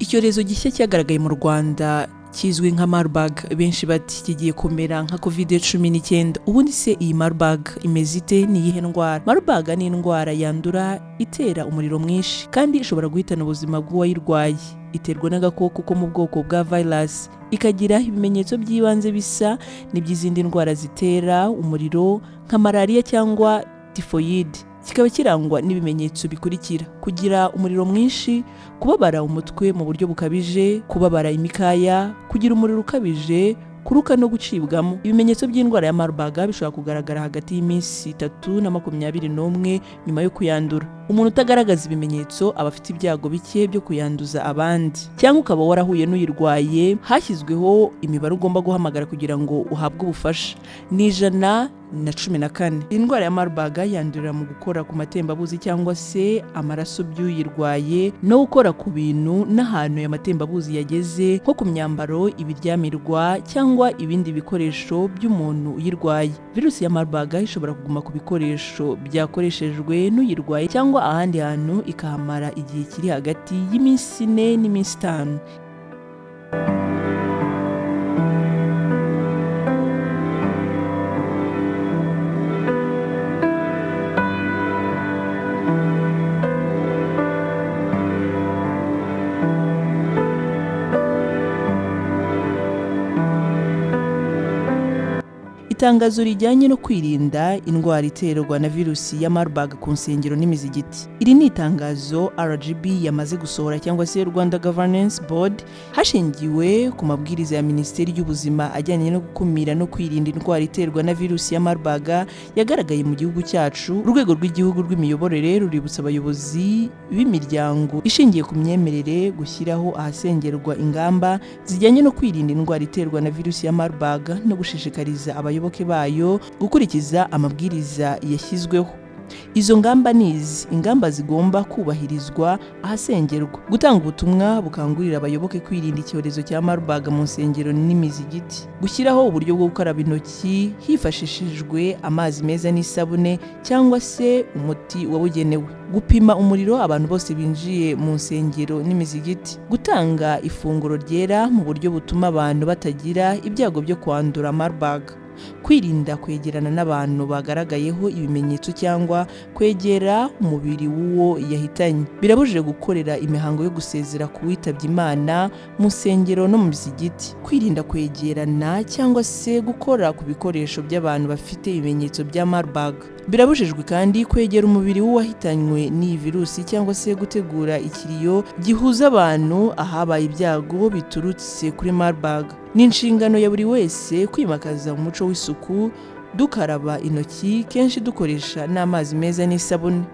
Icyorezo gishya cyagaragaye mu Rwanda kizwi nka Marburg, benshi bati kigiye kumera nka COVID-19. Ubundi se iyi Marburg imeze ite? Ni iyihe ndwara? Marburg ni indwara yandura itera umuriro mwinshi kandi ishobora guhitana ubuzima bw'uwayirwaye. Iterwa n'agakoko ko mu bwoko bwa virus, ikagira ibimenyetso by'ibanze bisa n'iby'izindi ndwara zitera umuriro nka malaria cyangwa typhoid. Kikaba kirangwa n'ibimenyetso bikurikira: kugira umuriro mwinshi, kubabara umutwe mu buryo bukabije, kubabara imikaya, kugira umuriro ukabije, kuruka no gucibwamo. Ibimenyetso by'indwara ya Marburg bishobora kugaragara hagati y'iminsi 3 na 21 nyuma yo kuyandura. Umuntu utagaragaza ibimenyetso aba afite ibyago bike byo kuyanduza abandi, cyangwa ukaba warahuye n'uyirwaye. Hashyizweho imibare ugomba guhamagara kugira ngo uhabwe ubufasha, ni 114. Indwara ya Marburg yandurira mu gukora ku matembabuzi cyangwa se amaraso by'uyirwaye, no gukora ku bintu n'ahantu ya matembabuzi yageze, nko ku myambaro, ibiryamirwa cyangwa ibindi bikoresho by'umuntu uyirwaye. Virusi ya Marburg ishobora kuguma ku bikoresho byakoreshejwe n'uyirwaye cyangwa ahandi hantu ikahamara igihe kiri hagati y'iminsi 4 n'iminsi 5. Itangazo rijyanye no kwirinda indwara iterwa na virusi ya Marburg ku nsengero n'imizigiti. Iri ni itangazo RGB yamaze gusohora, cyangwa se Rwanda Governance Board, hashingiwe ku mabwiriza ya Minisiteri y'Ubuzima ajyanye no gukumira no kwirinda indwara iterwa na virusi ya Marburg yagaragaye mu gihugu cyacu. Urwego rw'igihugu rw'imiyoborere ruributsa abayobozi b'imiryango ishingiye ku myemerere gushyiraho ahasengerwa ingamba zijyanye no kwirinda indwara iterwa na virusi ya Marburg no gushishikariza abayobozi bayo gukurikiza amabwiriza yashyizweho. Izo ngamba nizi: ingamba zigomba kubahirizwa ahasengerwa, gutanga ubutumwa bukangurira abayoboke kwirinda icyorezo cya Marburg mu nsengero n'imizigiti, gushyiraho uburyo bwo gukaraba intoki hifashishijwe amazi meza n'isabune cyangwa se umuti wabugenewe, gupima umuriro abantu bose binjiye mu nsengero n'imizigiti, gutanga ifunguro ryera mu buryo butuma abantu batagira ibyago byo kwandura Marburg, kwirinda kwegerana n'abantu bagaragayeho ibimenyetso cyangwa kwegera umubiri w'uwo yahitanye. Birabujije gukorera imihango yo gusezera ku witabye Imana mu nsengero no mu mizigiti, kwirinda kwegerana cyangwa se gukora ku bikoresho by'abantu bafite ibimenyetso bya Marburg. Birabujijwe kandi kwegera umubiri w'uwahitanywe n'iyi virusi cyangwa se gutegura ikiriyo gihuza abantu ahabaye ibyago biturutse kuri Marburg. Ni inshingano ya buri wese kwimakaza umuco w'isuku, dukaraba intoki kenshi dukoresha n'amazi meza n'isabune.